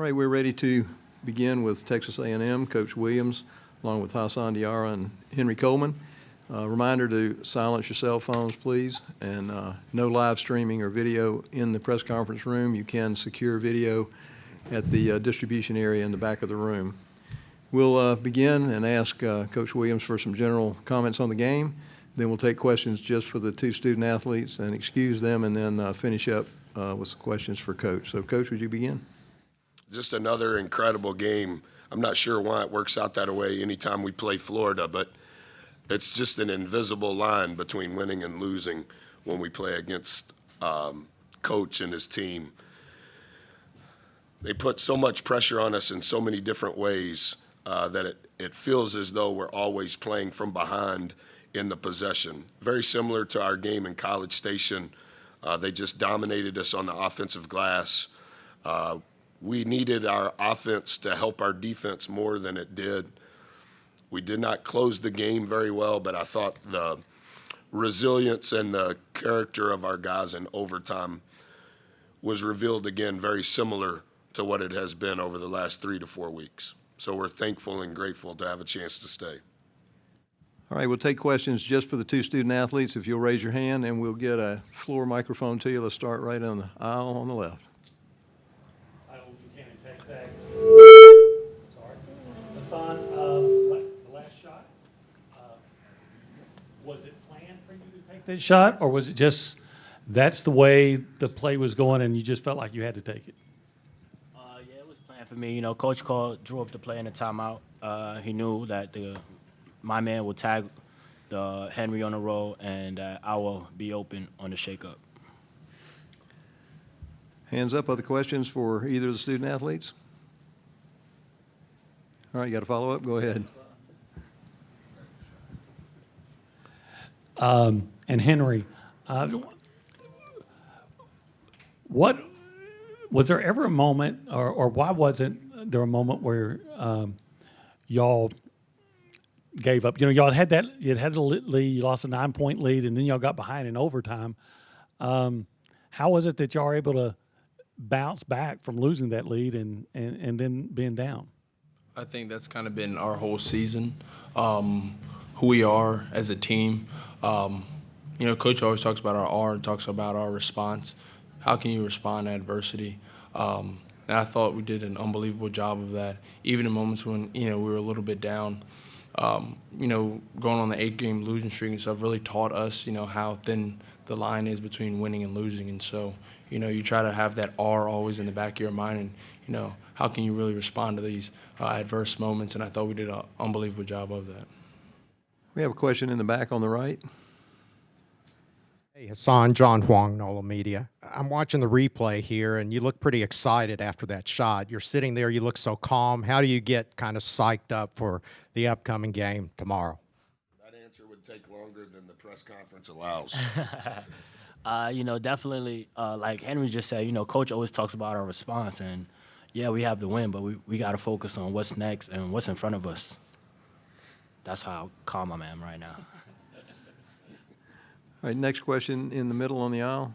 All right, we're ready to begin with Texas A&M, Coach Williams, along with Hassan Diarra and Henry Coleman. Reminder to silence your cell phones, please, and no live streaming or video in the press conference room. You can secure video at the distribution area in the back of the room. We'll begin and ask Coach Williams for some general comments on the game. Then we'll take questions just for the two student athletes and excuse them, and then finish up with some questions for Coach. So, Coach, would you begin? Just another incredible game. I'm not sure why it works out that way anytime we play Florida, but it's just an invisible line between winning and losing when we play against Coach and his team. They put so much pressure on us in so many different ways that it feels as though we're always playing from behind in the possession. Very similar to our game in College Station. They just dominated us on the offensive glass. We needed our offense to help our defense more than it did. We did not close the game very well, but I thought the resilience and the character of our guys in overtime was revealed again, very similar to what it has been over the last 3 to 4 weeks. So we're thankful and grateful to have a chance to stay. All right, we'll take questions just for the two student athletes. If you'll raise your hand, and we'll get a floor microphone to you. Let's start right on the aisle on the left. Hassan, the last shot, was it planned for you to take that shot, or was it just that's the way the play was going and you just felt like you had to take it? Yeah, it was planned for me. You know, Coach drew up the play in the timeout. He knew that my man would tag the Henry on the roll, and I will be open on the shakeup. Hands up. Other questions for either of the student athletes? All right, you got a follow-up? Go ahead. And Henry, what was there ever a moment, or why wasn't there a moment where y'all gave up? You know, y'all had you had a lead, you lost a 9-point lead, and then y'all got behind in overtime. How was it that y'all were able to bounce back from losing that lead and then being down? I think that's kind of been our whole season, who we are as a team. You know, Coach always talks about our R, talks about our response. How can you respond to adversity? And I thought we did an unbelievable job of that, even in moments when, you know, we were a little bit down. You know, going on the 8-game losing streak and stuff really taught us, you know, how thin the line is between winning and losing. And so, you know, you try to have that R always in the back of your mind and, you know, how can you really respond to these adverse moments? And I thought we did an unbelievable job of that. We have a question in the back on the right. Hey, Hassan, John Huang, NOLA Media. I'm watching the replay here, and you look pretty excited after that shot. You're sitting there, you look so calm. How do you get kind of psyched up for the upcoming game tomorrow? That answer would take longer than the press conference allows. You know, definitely, like Henry just said, you know, Coach always talks about our response, and yeah, we have the win, but we got to focus on what's next and what's in front of us. That's how calm I am right now. All right, next question in the middle on the aisle.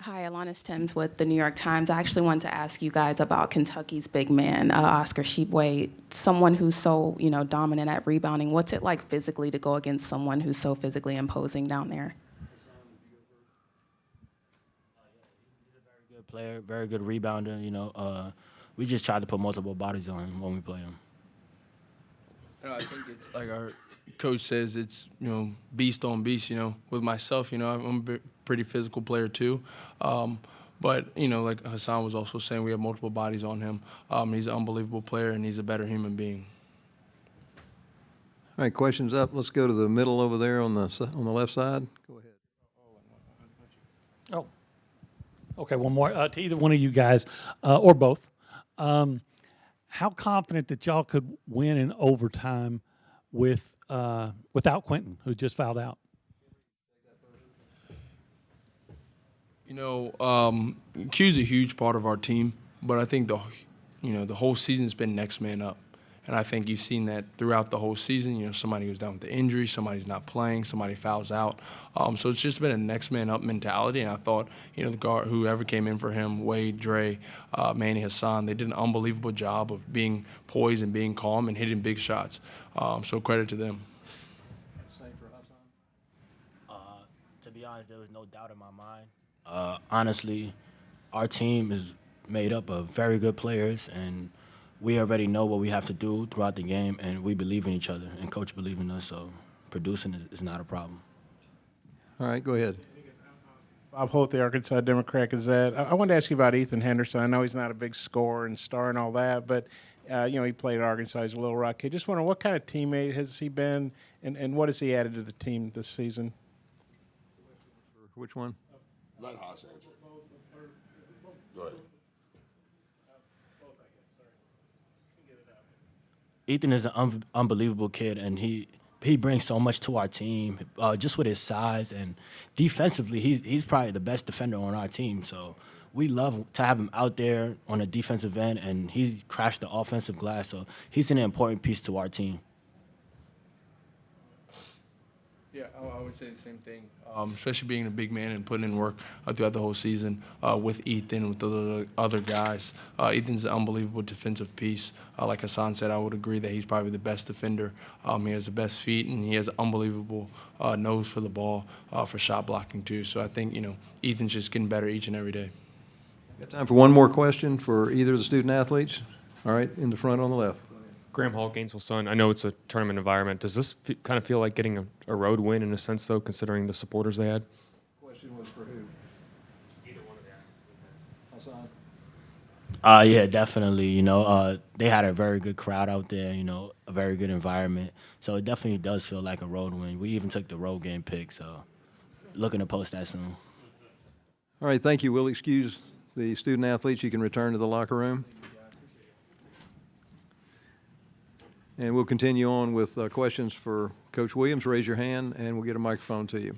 Hi, Alanis Timms with the New York Times. I actually wanted to ask you guys about Kentucky's big man, Oscar Tshiebwe, someone who's so, you know, dominant at rebounding. What's it like physically to go against someone who's so physically imposing down there? He's a very good player, very good rebounder. You know, we just try to put multiple bodies on him when we play him. You know, I think it's like our coach says, it's, you know, beast on beast. You know, with myself, you know, I'm a pretty physical player too. But, you know, like Hassan was also saying, we have multiple bodies on him. He's an unbelievable player, and he's a better human being. All right, questions up. Let's go to the middle over there on the left side. Go ahead. Oh, okay, one more to either one of you guys or both. How confident that y'all could win in overtime without Quentin, who just fouled out? You know, Q's a huge part of our team, but I think the whole season's been next man up, And I think you've seen that throughout the whole season. You know, somebody goes down with the injury, somebody's not playing, somebody fouls out. So it's just been a next man up mentality. And I thought, you know, the guard, whoever came in for him, Wade, Dre, Manny, Hassan, they did an unbelievable job of being poised and being calm and hitting big shots. So credit to them. To be honest, there was no doubt in my mind. Honestly, our team is made up of very good players, and we already know what we have to do throughout the game, and we believe in each other, and Coach believes in us, so producing is not a problem. All right, go ahead. Bob Holt, the Arkansas Democrat-Gazette. I wanted to ask you about Ethan Henderson. I know he's not a big scorer and star and all that, but you know, he played at Arkansas. He's a Little Rock kid. Just wondering, what kind of teammate has he been, and what has he added to the team this season? Which one? Let Haas answer. Go ahead. Ethan is an unbelievable kid, and he brings so much to our team, just with his size, and defensively, he's probably the best defender on our team. So we love to have him out there on the defensive end, and he's crashed the offensive glass. So he's an important piece to our team. Yeah, I would say the same thing, especially being a big man and putting in work throughout the whole season with Ethan, with the other guys. Ethan's an unbelievable defensive piece. Like Hassan said, I would agree that he's probably the best defender. He has the best feet, and he has an unbelievable nose for the ball, for shot blocking too. So I think, you know, Ethan's just getting better each and every day. Got time for one more question for either of the student athletes? All right, in the front on the left. Graham Hall, Gainesville Sun. I know it's a tournament environment. Does this kind of feel like getting a road win in a sense, though, considering the supporters they had? Question was for who? Either one of the athletes. Hassan? Yeah, definitely. You know, they had a very good crowd out there, you know, a very good environment. So it definitely does feel like a road win. We even took the road game pick, so looking to post that soon. All right, thank you. We'll excuse the student athletes. You can return to the locker room. And we'll continue on with questions for Coach Williams. Raise your hand, and we'll get a microphone to you.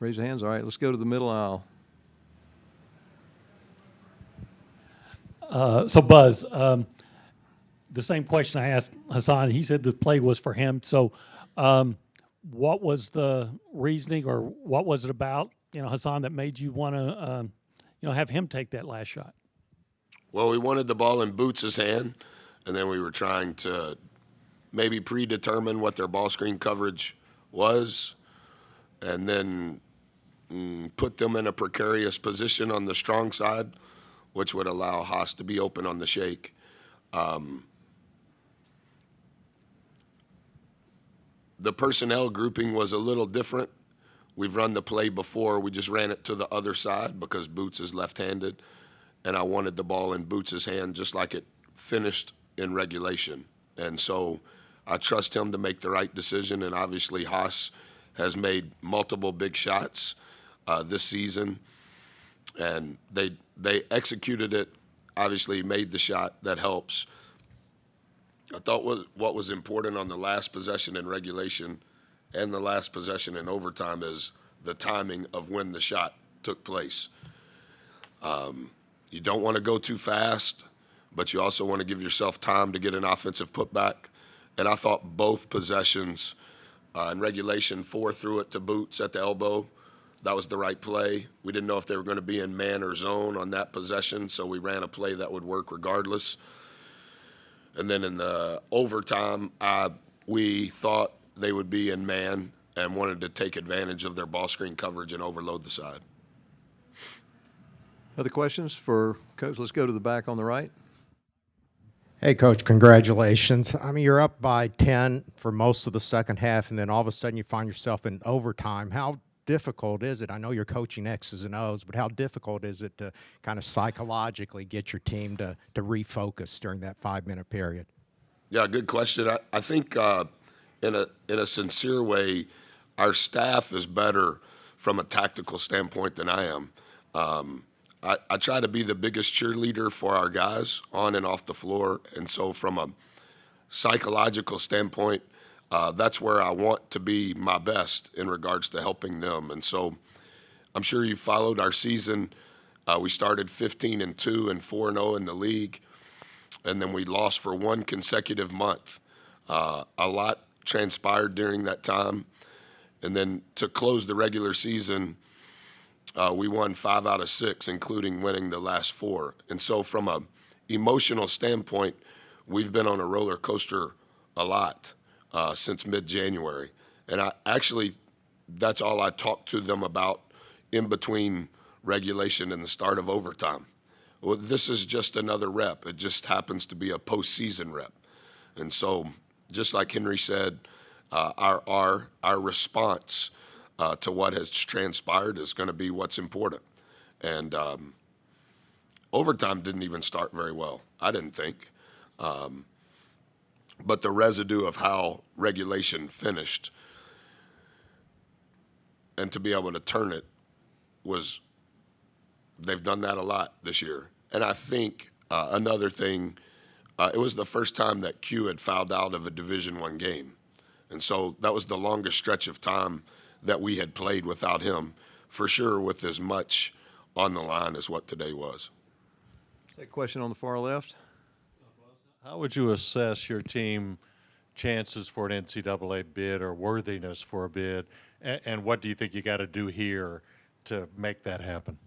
Raise your hands. All right, let's go to the middle aisle. So, Buzz, the same question I asked Hassan. He said the play was for him. So, what was the reasoning, or what was it about, you know, Hassan, that made you want to, you know, have him take that last shot? Well, we wanted the ball in Boots' hand, and then we were trying to maybe predetermine what their ball screen coverage was, and then put them in a precarious position on the strong side, which would allow Haas to be open on the shake. The personnel grouping was a little different. We've run the play before. We just ran it to the other side because Boots is left-handed, and I wanted the ball in Boots' hand just like it finished in regulation. And so I trust him to make the right decision, and obviously Haas has made multiple big shots this season, and they executed it, obviously made the shot. That helps. I thought what was important on the last possession in regulation and the last possession in overtime is the timing of when the shot took place. You don't want to go too fast, but you also want to give yourself time to get an offensive putback. And I thought both possessions in regulation, 4 threw it to Boots at the elbow. That was the right play. We didn't know if they were going to be in man or zone on that possession, so we ran a play that would work regardless. And then in the overtime, we thought they would be in man and wanted to take advantage of their ball screen coverage and overload the side. Other questions for Coach? Let's go to the back on the right. Hey, Coach, congratulations. I mean, you're up by 10 for most of the second half, and then all of a sudden you find yourself in overtime. How difficult is it? I know you're coaching X's and O's, but how difficult is it to kind of psychologically get your team to refocus during that 5-minute period? Yeah, good question. I think in a sincere way, our staff is better from a tactical standpoint than I am. I try to be the biggest cheerleader for our guys on and off the floor, and so from a psychological standpoint, that's where I want to be my best in regards to helping them. And so I'm sure you followed our season. We started 15-2 and 4-0 in the league. and then we lost for one consecutive month. A lot transpired during that time. And then to close the regular season, we won 5 out of 6, including winning the last 4. And so from a emotional standpoint, we've been on a roller coaster a lot since mid-January. And that's all I talked to them about in between regulation and the start of overtime. Well, this is just another rep. It just happens to be a postseason rep. And so, just like Henry said, our response to what has transpired is going to be what's important. And overtime didn't even start very well, I didn't think. But the residue of how regulation finished and to be able to turn it they've done that a lot this year. And I think another thing, it was the first time that Q had fouled out of a Division I game. And so that was the longest stretch of time that we had played without him, for sure, with as much on the line as what today was. Take a question on the far left. How would you assess your team chances for an NCAA bid or worthiness for a bid, and what do you think you got to do here to make that happen?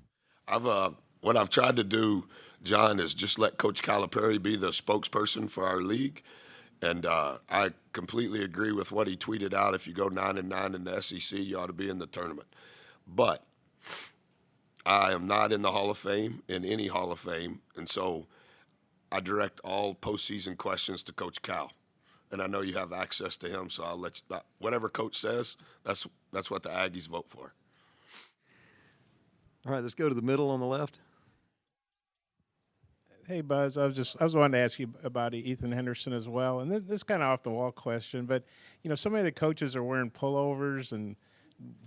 What I've tried to do, John, is just let Coach Calipari be the spokesperson for our league. And I completely agree with what he tweeted out. If you go 9-9 in the SEC, you ought to be in the tournament. But I am not in the Hall of Fame, in any Hall of Fame. And so I direct all postseason questions to Coach Cal. And I know you have access to him, so I'll let you, whatever Coach says, that's what the Aggies vote for. All right, let's go to the middle on the left. Hey, Buzz, I was wanting to ask you about Ethan Henderson as well. And this is kind of off the wall question, but so many of the coaches are wearing pullovers and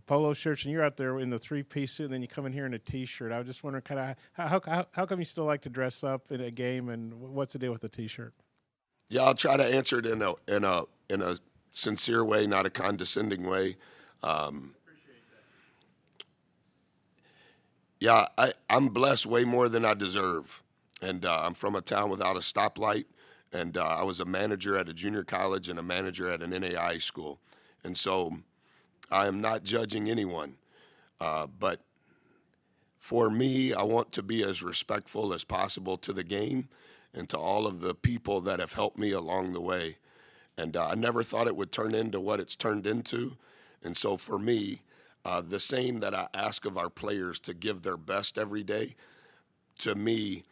polo shirts, and you're out there in the 3-piece suit, and then you come in here in a T-shirt. I was just wondering, kind of how come you still like to dress up in a game, and what's the deal with the T-shirt? Yeah, I'll try to answer it in a sincere way, not a condescending way. Yeah, I'm blessed way more than I deserve. And I'm from a town without a stoplight, and I was a manager at a junior college and a manager at an Ncaa school. And so I am not judging anyone. But for me, I want to be as respectful as possible to the game and to all of the people that have helped me along the way. And I never thought it would turn into what it's turned into. And so for me, the same that I ask of our players to give their best every day, to me,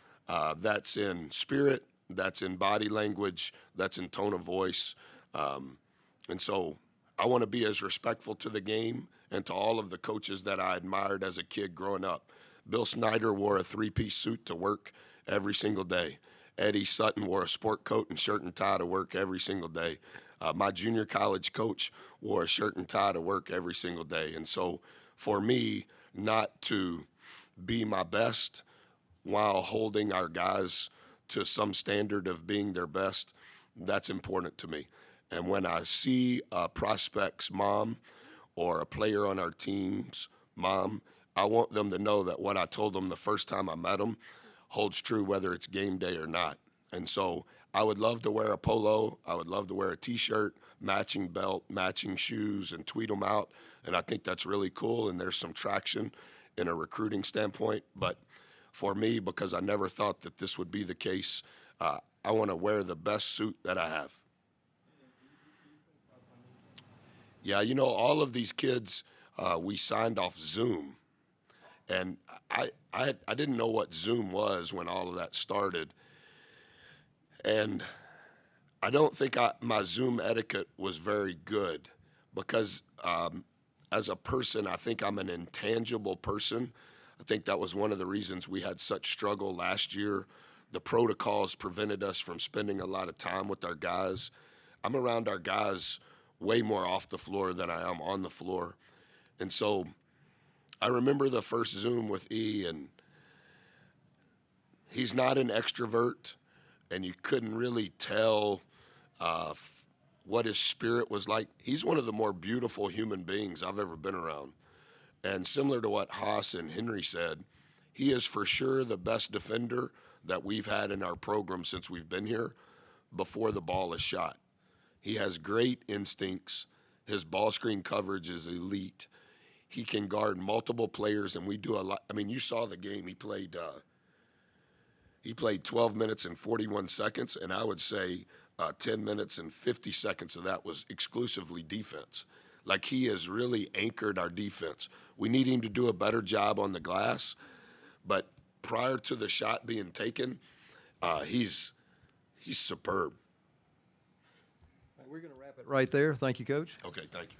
that's in spirit, that's in body language, that's in tone of voice. And so I want to be as respectful to the game and to all of the coaches that I admired as a kid growing up. Bill Snyder wore a 3-piece suit to work every single day. Eddie Sutton wore a sport coat and shirt and tie to work every single day. My junior college coach wore a shirt and tie to work every single day. And so for me, not to be my best while holding our guys to some standard of being their best, that's important to me. And when I see a prospect's mom or a player on our team's mom, I want them to know that what I told them the first time I met them holds true whether it's game day or not. And so I would love to wear a polo. I would love to wear a T-shirt, matching belt, matching shoes, and tweet them out. And I think that's really cool, and there's some traction in a recruiting standpoint. But for me, because I never thought that this would be the case, I want to wear the best suit that I have. Yeah, all of these kids, we signed off Zoom. And I didn't know what Zoom was when all of that started. And I don't think my Zoom etiquette was very good because as a person, I think I'm an intangible person. I think that was one of the reasons we had such struggle last year. The protocols prevented us from spending a lot of time with our guys. I'm around our guys way more off the floor than I am on the floor. And so I remember the first Zoom with E, and he's not an extrovert, and you couldn't really tell what his spirit was like. He's one of the more beautiful human beings I've ever been around. And similar to what Haas and Henry said, he is for sure the best defender, that we've had in our program since we've been here before the ball is shot. He has great instincts. His ball screen coverage is elite. He can guard multiple players, and we do a lot. I mean, you saw the game. He played 12 minutes and 41 seconds, and I would say 10 minutes and 50 seconds of that was exclusively defense. Like, he has really anchored our defense. We need him to do a better job on the glass, but prior to the shot being taken, he's superb. We're going to wrap it right there. Thank you, Coach. Okay, thank you.